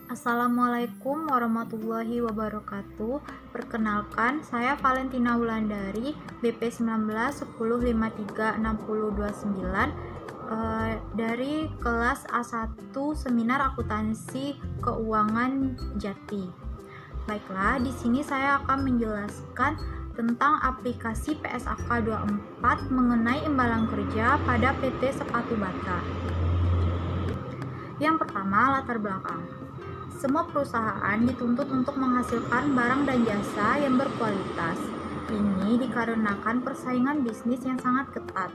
Assalamualaikum warahmatullahi wabarakatuh. Perkenalkan, saya Valentina Wulandari, BP 19 10 53 60 29, dari kelas A1 Seminar Akuntansi Keuangan Jati. Baiklah, di sini saya akan menjelaskan tentang aplikasi PSAK 24 mengenai imbalan kerja pada PT Sepatu Bata. Yang pertama, latar belakang. Semua perusahaan dituntut untuk menghasilkan barang dan jasa yang berkualitas. Ini dikarenakan persaingan bisnis yang sangat ketat,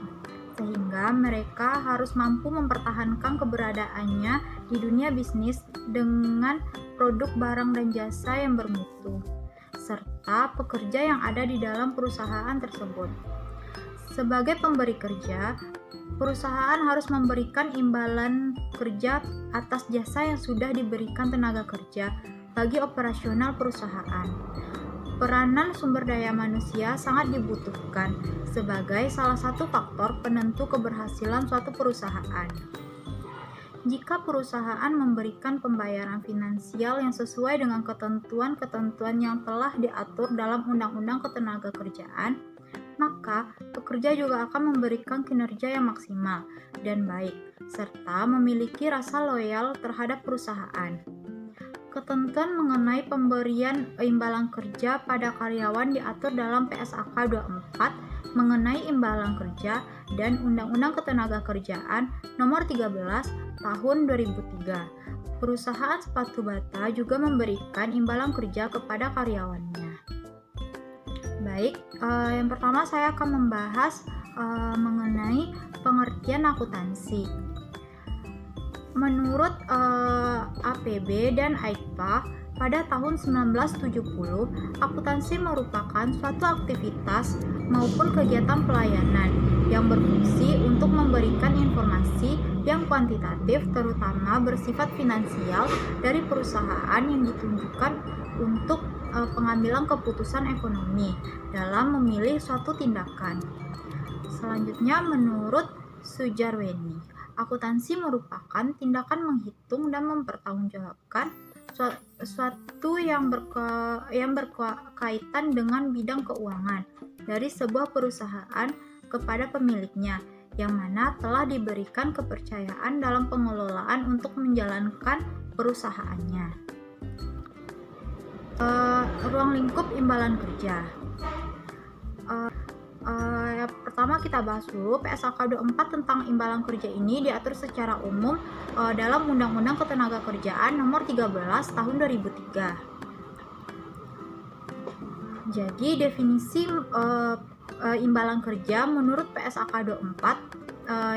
sehingga mereka harus mampu mempertahankan keberadaannya di dunia bisnis dengan produk barang dan jasa yang bermutu, serta pekerja yang ada di dalam perusahaan tersebut. Sebagai pemberi kerja, perusahaan harus memberikan imbalan kerja atas jasa yang sudah diberikan tenaga kerja bagi operasional perusahaan. Peranan sumber daya manusia sangat dibutuhkan sebagai salah satu faktor penentu keberhasilan suatu perusahaan. Jika perusahaan memberikan pembayaran finansial yang sesuai dengan ketentuan-ketentuan yang telah diatur dalam Undang-Undang Ketenagakerjaan, maka pekerja juga akan memberikan kinerja yang maksimal dan baik, serta memiliki rasa loyal terhadap perusahaan. Ketentuan mengenai pemberian imbalan kerja pada karyawan diatur dalam PSAK 24 mengenai imbalan kerja dan Undang-Undang Ketenagakerjaan Nomor 13 Tahun 2003. Perusahaan sepatu bata juga memberikan imbalan kerja kepada karyawannya. Baik, yang pertama saya akan membahas mengenai pengertian akuntansi. Menurut APB dan AIKPA, pada tahun 1970, akuntansi merupakan suatu aktivitas maupun kegiatan pelayanan yang berfungsi untuk memberikan informasi yang kuantitatif, terutama bersifat finansial dari perusahaan yang ditunjukkan untuk pengambilan keputusan ekonomi dalam memilih suatu tindakan. Selanjutnya, menurut Sujarweni, akuntansi merupakan tindakan menghitung dan mempertanggungjawabkan suatu yang berkaitan dengan bidang keuangan dari sebuah perusahaan kepada pemiliknya, yang mana telah diberikan kepercayaan dalam pengelolaan untuk menjalankan perusahaannya. Ruang lingkup imbalan kerja. Yang pertama kita bahas dulu PSAK 24 tentang imbalan kerja ini diatur secara umum dalam Undang-Undang Ketenagakerjaan Nomor 13 Tahun 2003. Jadi definisi imbalan kerja menurut PSAK 24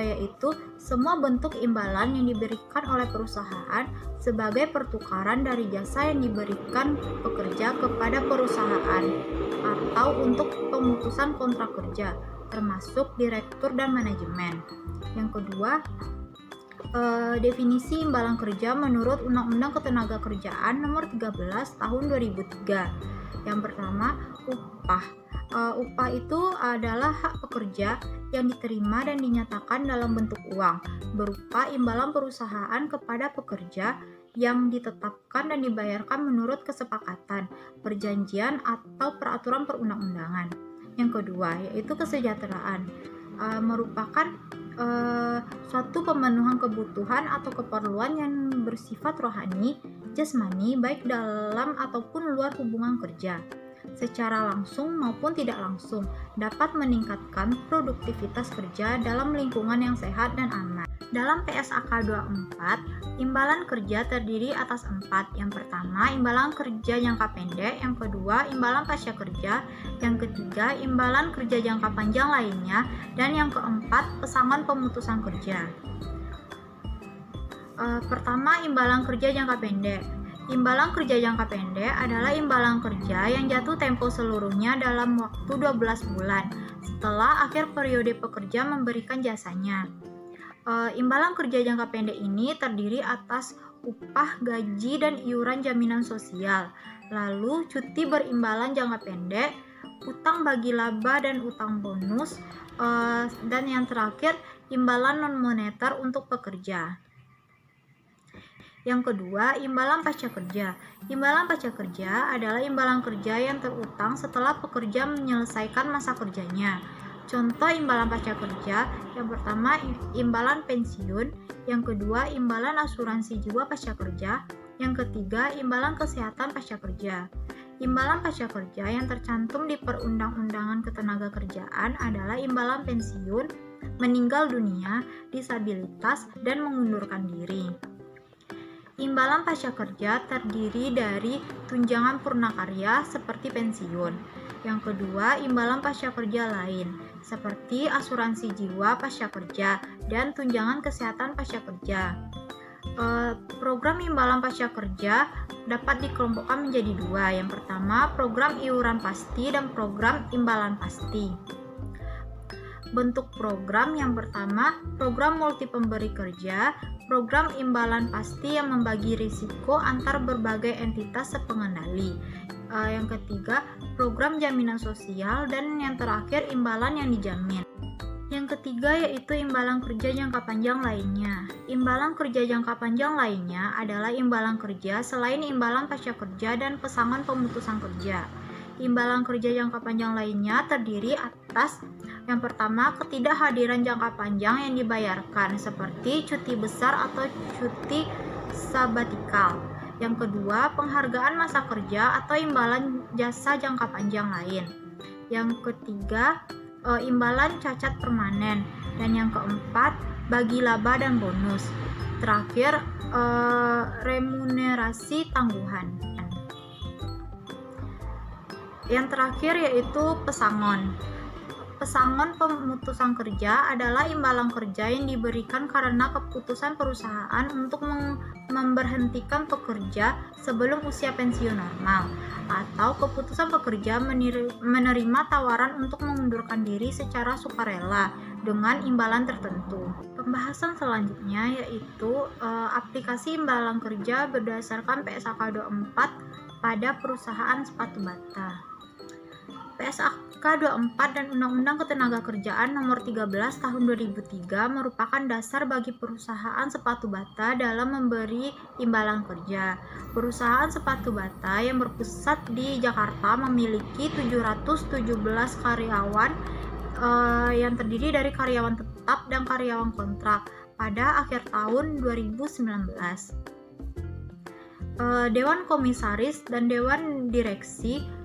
yaitu semua bentuk imbalan yang diberikan oleh perusahaan sebagai pertukaran dari jasa yang diberikan pekerja kepada perusahaan atau untuk pemutusan kontrak kerja, termasuk direktur dan manajemen. Yang kedua, definisi imbalan kerja menurut Undang-Undang Ketenagakerjaan Nomor 13 Tahun 2003. Yang pertama, upah. Upah itu adalah hak pekerja yang diterima dan dinyatakan dalam bentuk uang berupa imbalan perusahaan kepada pekerja yang ditetapkan dan dibayarkan menurut kesepakatan, perjanjian atau peraturan perundang-undangan. Yang kedua, yaitu kesejahteraan, merupakan suatu pemenuhan kebutuhan atau keperluan yang bersifat rohani, jasmani, baik dalam ataupun luar hubungan kerja, secara langsung maupun tidak langsung, dapat meningkatkan produktivitas kerja dalam lingkungan yang sehat dan aman. Dalam PSAK 24, imbalan kerja terdiri atas 4. Yang pertama, imbalan kerja jangka pendek. Yang kedua, imbalan pasca kerja. Yang ketiga, imbalan kerja jangka panjang lainnya. Dan yang keempat, pesangon pemutusan kerja. Pertama, imbalan kerja jangka pendek. Imbalan kerja jangka pendek adalah imbalan kerja yang jatuh tempo seluruhnya dalam waktu 12 bulan setelah akhir periode pekerja memberikan jasanya. Imbalan kerja jangka pendek ini terdiri atas upah, gaji, dan iuran jaminan sosial. Lalu cuti berimbalan jangka pendek, utang bagi laba dan utang bonus, dan yang terakhir imbalan non moneter untuk pekerja. Yang kedua, imbalan pasca kerja. Imbalan pasca kerja adalah imbalan kerja yang terutang setelah pekerja menyelesaikan masa kerjanya. Contoh imbalan pasca kerja, yang pertama imbalan pensiun, yang kedua imbalan asuransi jiwa pasca kerja, yang ketiga imbalan kesehatan pasca kerja. Imbalan pasca kerja yang tercantum di Perundang-undangan Ketenagakerjaan adalah imbalan pensiun, meninggal dunia, disabilitas, dan mengundurkan diri. Imbalan pasca kerja terdiri dari tunjangan purnakarya seperti pensiun. Yang kedua, imbalan pasca kerja lain seperti asuransi jiwa pasca kerja dan tunjangan kesehatan pasca kerja. Program imbalan pasca kerja dapat dikelompokkan menjadi dua. Yang pertama, program iuran pasti dan program imbalan pasti. Bentuk program yang pertama, program multi pemberi kerja, program imbalan pasti yang membagi risiko antar berbagai entitas sepengendali. Yang ketiga, program jaminan sosial, dan yang terakhir imbalan yang dijamin. Yang ketiga yaitu imbalan kerja jangka panjang lainnya. Imbalan kerja jangka panjang lainnya adalah imbalan kerja selain imbalan pasca kerja dan pesangon pemutusan kerja. Imbalan kerja jangka panjang lainnya terdiri atas yang pertama, ketidakhadiran jangka panjang yang dibayarkan seperti cuti besar atau cuti sabatikal. Yang kedua, penghargaan masa kerja atau imbalan jasa jangka panjang lain. Yang ketiga, imbalan cacat permanen. Dan yang keempat, bagi laba dan bonus. Terakhir, remunerasi tangguhan. Yang terakhir yaitu pesangon. Pesangon pemutusan kerja adalah imbalan kerja yang diberikan karena keputusan perusahaan untuk memberhentikan pekerja sebelum usia pensiun normal, atau keputusan pekerja menerima tawaran untuk mengundurkan diri secara sukarela dengan imbalan tertentu. Pembahasan selanjutnya yaitu aplikasi imbalan kerja berdasarkan PSAK 24 pada perusahaan sepatu bata. PSAK 24 dan Undang-Undang Ketenagakerjaan Nomor 13 Tahun 2003 merupakan dasar bagi perusahaan sepatu bata dalam memberi imbalan kerja. Perusahaan sepatu bata yang berpusat di Jakarta memiliki 717 karyawan yang terdiri dari karyawan tetap dan karyawan kontrak pada akhir tahun 2019. Dewan Komisaris dan Dewan Direksi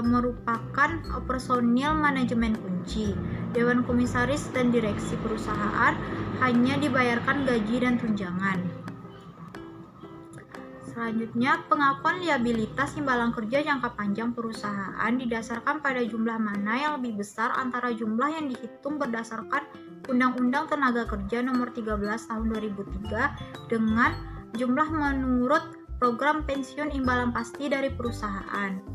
merupakan personil manajemen kunci. Dewan Komisaris dan Direksi perusahaan hanya dibayarkan gaji dan tunjangan. Selanjutnya, pengakuan liabilitas imbalan kerja jangka panjang perusahaan didasarkan pada jumlah mana yang lebih besar antara jumlah yang dihitung berdasarkan Undang-Undang Tenaga Kerja Nomor 13 Tahun 2003 dengan jumlah menurut program pensiun imbalan pasti dari perusahaan.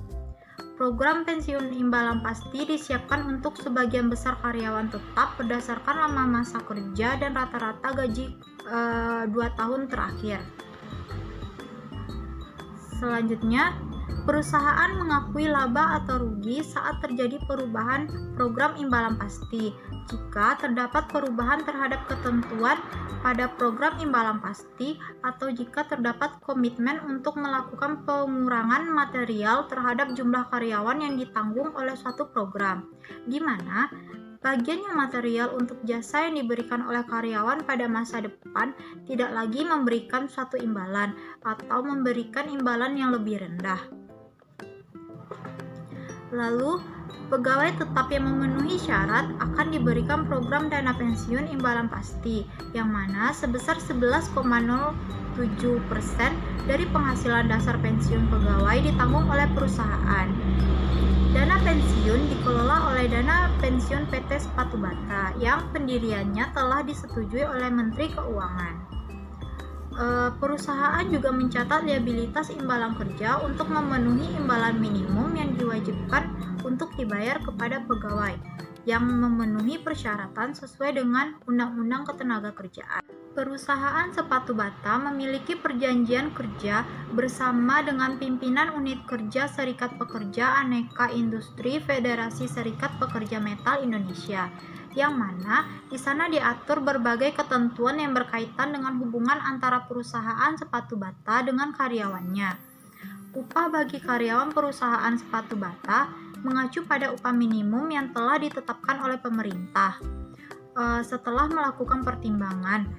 Program pensiun imbalan pasti disiapkan untuk sebagian besar karyawan tetap berdasarkan lama masa kerja dan rata-rata gaji 2 tahun terakhir. Selanjutnya, perusahaan mengakui laba atau rugi saat terjadi perubahan program imbalan pasti. Jika terdapat perubahan terhadap ketentuan pada program imbalan pasti atau jika terdapat komitmen untuk melakukan pengurangan material terhadap jumlah karyawan yang ditanggung oleh suatu program, di mana bagian yang material untuk jasa yang diberikan oleh karyawan pada masa depan tidak lagi memberikan suatu imbalan atau memberikan imbalan yang lebih rendah. Lalu, pegawai tetap yang memenuhi syarat akan diberikan program dana pensiun imbalan pasti, yang mana sebesar 11,07% dari penghasilan dasar pensiun pegawai ditanggung oleh perusahaan. Dana pensiun dikelola oleh Dana Pensiun PT Sepatu Bata yang pendiriannya telah disetujui oleh Menteri Keuangan. Perusahaan juga mencatat liabilitas imbalan kerja untuk memenuhi imbalan minimum yang diwajibkan untuk dibayar kepada pegawai. yang memenuhi persyaratan sesuai dengan Undang-Undang Ketenagakerjaan. Perusahaan sepatu bata memiliki perjanjian kerja bersama dengan pimpinan unit kerja Serikat Pekerja Aneka Industri Federasi Serikat Pekerja Metal Indonesia, yang mana di sana diatur berbagai ketentuan yang berkaitan dengan hubungan antara perusahaan sepatu bata dengan karyawannya. Upah bagi karyawan perusahaan sepatu bata mengacu pada upah minimum yang telah ditetapkan oleh pemerintah. Setelah melakukan pertimbangan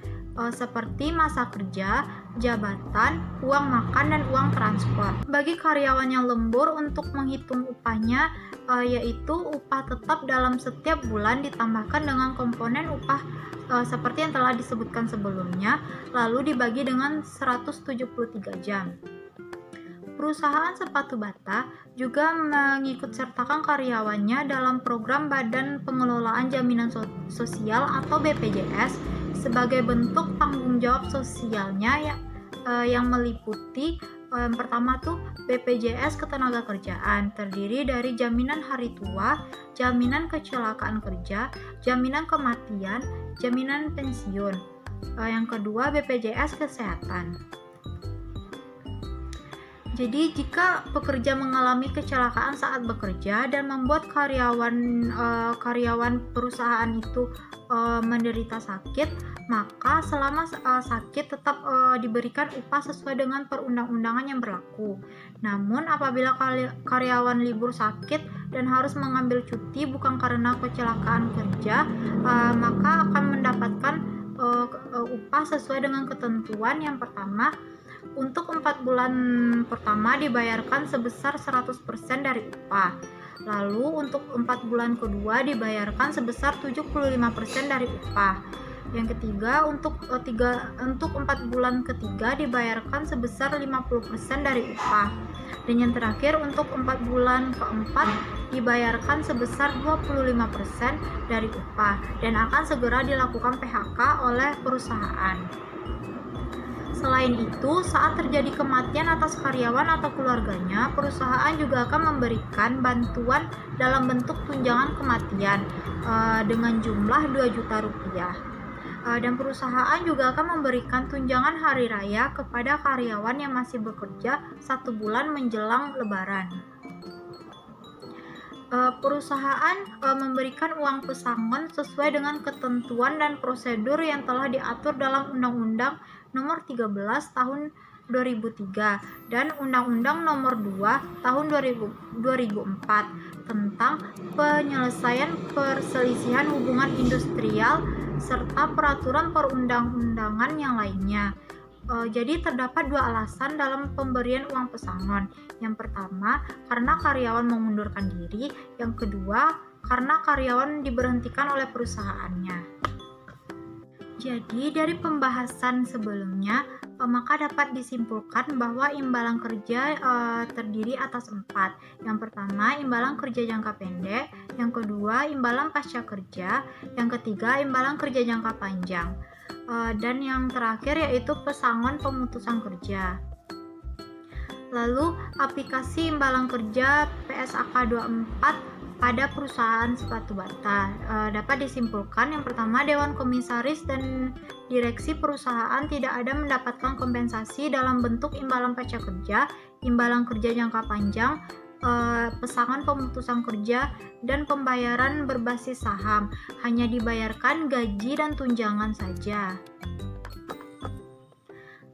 seperti masa kerja, jabatan, uang makan, dan uang transport. Bagi karyawan yang lembur, untuk menghitung upahnya yaitu upah tetap dalam setiap bulan ditambahkan dengan komponen upah seperti yang telah disebutkan sebelumnya, lalu dibagi dengan 173 jam. Perusahaan sepatu bata juga mengikutsertakan karyawannya dalam program Badan Pengelolaan Jaminan Sosial atau BPJS sebagai bentuk tanggung jawab sosialnya yang meliputi yang pertama tuh BPJS Ketenagakerjaan, terdiri dari jaminan hari tua, jaminan kecelakaan kerja, jaminan kematian, jaminan pensiun. Yang kedua BPJS Kesehatan. Jadi jika pekerja mengalami kecelakaan saat bekerja dan membuat karyawan perusahaan itu menderita sakit, maka selama sakit tetap diberikan upah sesuai dengan perundang-undangan yang berlaku. Namun apabila karyawan libur sakit dan harus mengambil cuti bukan karena kecelakaan kerja, maka akan mendapatkan upah sesuai dengan ketentuan. Yang pertama, untuk 4 bulan pertama dibayarkan sebesar 100% dari upah. Lalu untuk 4 bulan kedua dibayarkan sebesar 75% dari upah. Yang ketiga, untuk 4 bulan ketiga dibayarkan sebesar 50% dari upah. Dan yang terakhir, untuk 4 bulan keempat dibayarkan sebesar 25% dari upah dan akan segera dilakukan PHK oleh perusahaan. Selain itu, saat terjadi kematian atas karyawan atau keluarganya, perusahaan juga akan memberikan bantuan dalam bentuk tunjangan kematian dengan jumlah 2 juta rupiah. Dan perusahaan juga akan memberikan tunjangan hari raya kepada karyawan yang masih bekerja 1 bulan menjelang Lebaran. Perusahaan memberikan uang pesangon sesuai dengan ketentuan dan prosedur yang telah diatur dalam Undang-Undang Nomor 13 Tahun 2003 dan Undang-Undang Nomor 2 Tahun 2004 tentang penyelesaian perselisihan hubungan industrial serta peraturan perundang-undangan yang lainnya. Jadi terdapat 2 alasan dalam pemberian uang pesangon. Yang pertama, karena karyawan mengundurkan diri. Yang kedua, karena karyawan diberhentikan oleh perusahaannya. Jadi dari pembahasan sebelumnya, maka dapat disimpulkan bahwa imbalan kerja terdiri atas 4. Yang pertama, imbalan kerja jangka pendek. Yang kedua, imbalan pasca kerja. Yang ketiga, imbalan kerja jangka panjang. Dan yang terakhir yaitu pesangon pemutusan kerja. Lalu aplikasi imbalan kerja PSAK 24 pada perusahaan sepatu bata dapat disimpulkan. Yang pertama, Dewan Komisaris dan Direksi perusahaan tidak ada mendapatkan kompensasi dalam bentuk imbalan pasca kerja, imbalan kerja jangka panjang, pesangon pemutusan kerja, dan pembayaran berbasis saham. Hanya dibayarkan gaji dan tunjangan saja.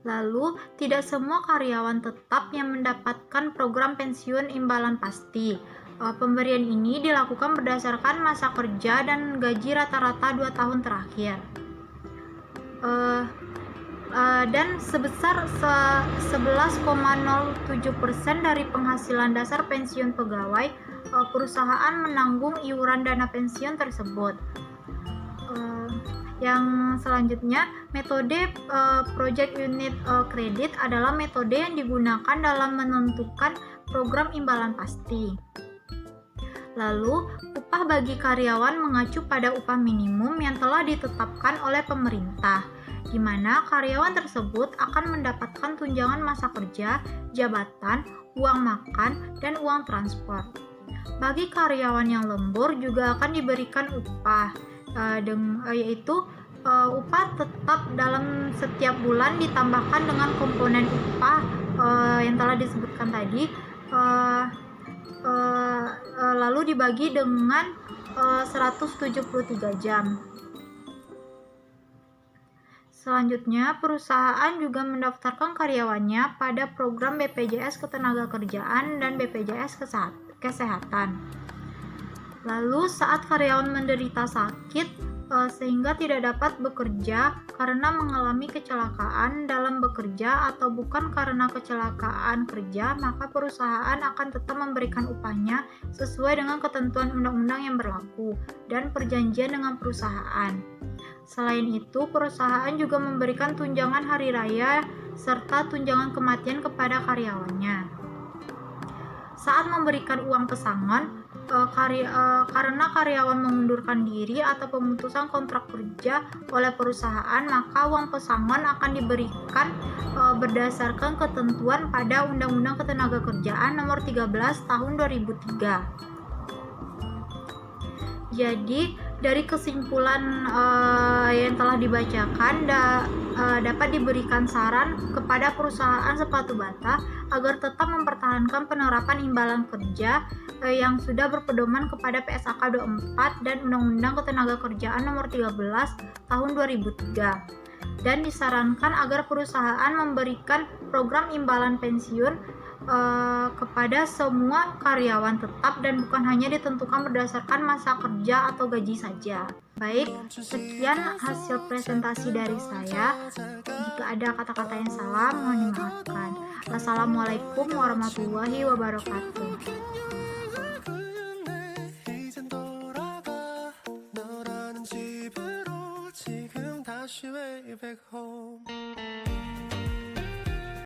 Lalu, tidak semua karyawan tetap yang mendapatkan program pensiun imbalan pasti. Pemberian ini dilakukan berdasarkan masa kerja dan gaji rata-rata 2 tahun terakhir. Dan sebesar 11,07% dari penghasilan dasar pensiun pegawai, perusahaan menanggung iuran dana pensiun tersebut. Yang selanjutnya, metode Project Unit Credit adalah metode yang digunakan dalam menentukan program imbalan pasti. Lalu, upah bagi karyawan mengacu pada upah minimum yang telah ditetapkan oleh pemerintah, di mana karyawan tersebut akan mendapatkan tunjangan masa kerja, jabatan, uang makan, dan uang transport. Bagi karyawan yang lembur juga akan diberikan upah, yaitu upah tetap dalam setiap bulan ditambahkan dengan komponen upah yang telah disebutkan tadi, lalu dibagi dengan 173 jam. Selanjutnya, perusahaan juga mendaftarkan karyawannya pada program BPJS Ketenagakerjaan dan BPJS Kesehatan. Lalu, saat karyawan menderita sakit sehingga tidak dapat bekerja karena mengalami kecelakaan dalam bekerja atau bukan karena kecelakaan kerja, maka perusahaan akan tetap memberikan upahnya sesuai dengan ketentuan undang-undang yang berlaku dan perjanjian dengan perusahaan. Selain itu, perusahaan juga memberikan tunjangan hari raya serta tunjangan kematian kepada karyawannya. Saat memberikan uang pesangon, karena karyawan mengundurkan diri atau pemutusan kontrak kerja oleh perusahaan, maka uang pesangon akan diberikan berdasarkan ketentuan pada Undang-Undang Ketenagakerjaan Nomor 13 Tahun 2003. Jadi, dari kesimpulan yang telah dibacakan, dapat diberikan saran kepada perusahaan sepatu bata agar tetap mempertahankan penerapan imbalan kerja yang sudah berpedoman kepada PSAK 24 dan Undang-Undang Ketenagakerjaan Nomor 13 Tahun 2003. Dan disarankan agar perusahaan memberikan program imbalan pensiun kepada semua karyawan tetap dan bukan hanya ditentukan berdasarkan masa kerja atau gaji saja. Baik, sekian hasil presentasi dari saya. Jika ada kata-kata yang salah, mohon dimaafkan. Assalamualaikum warahmatullahi wabarakatuh. 다시 way back home